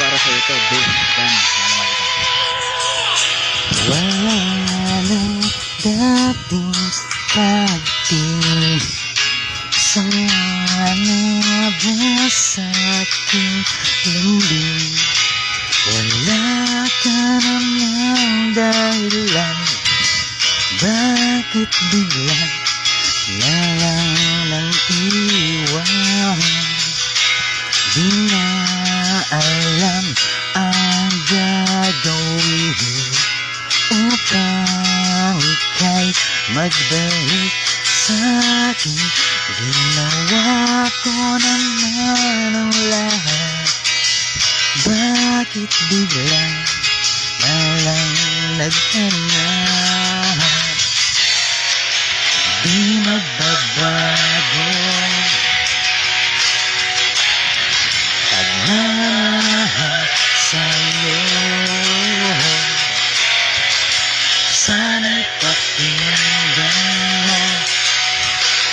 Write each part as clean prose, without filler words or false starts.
para sa ito, B. Dan, yan naman kita. Wala nang dating pagtingin sa mga sa aking lambing. Wala ka namang dahilan, bakit biglang na lang nang iwan? Di na alam ang gagawin upang ika'y magbalik sa'kin. Ginawa ko naman ang lahat, bakit biglang na lang naghanap? Di magbabago pagmamahal sa'yo. Sana'y pakinggan mo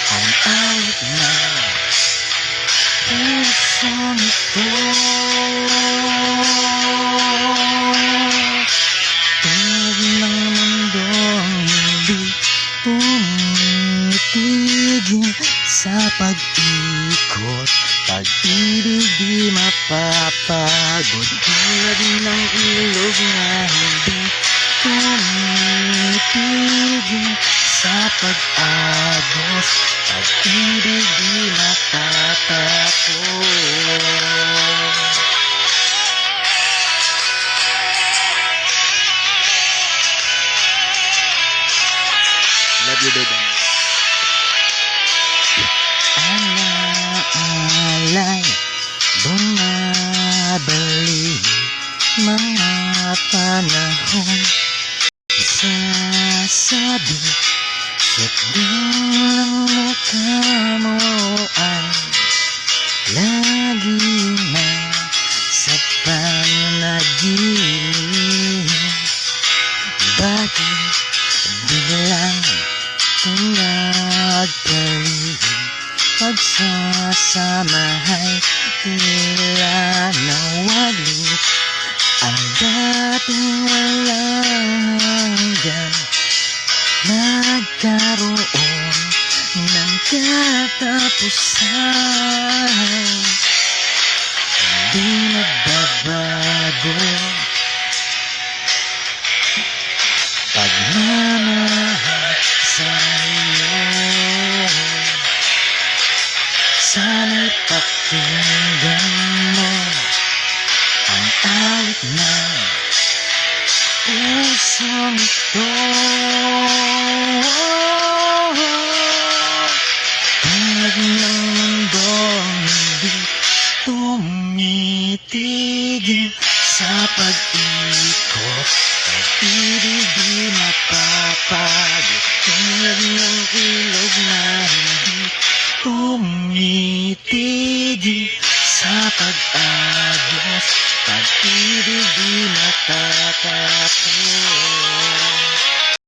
ang awit na pusong ito. Tulad ng mundong hindi tumitigil sa pag-ikot, pag-ibig di mapapagod. Tulad ng ilog na hindi tumitigil sa pag-agos, pag-ibig di matatapos. Love you, baby. Alaalay, bumabalik mga panahon. Sasabi sa dulang mukha mo ay lagi na sa panaginip. Bakit biglang nagpalit? Pagsasamahay tila nawalik ang dating walang hanggan. Nagkaroon ng katapusan, di nagbabago pagmamahal sa'yo. Sana'y pakinggan mo ang awit na pusong ito. Tulad ng mundong hindi tumitigil sa pag-ikot, pag-ibig di mapapagod. Tulad ng ilog na hindi tumitigil sa pag-agos, pag-ibig di matatapos.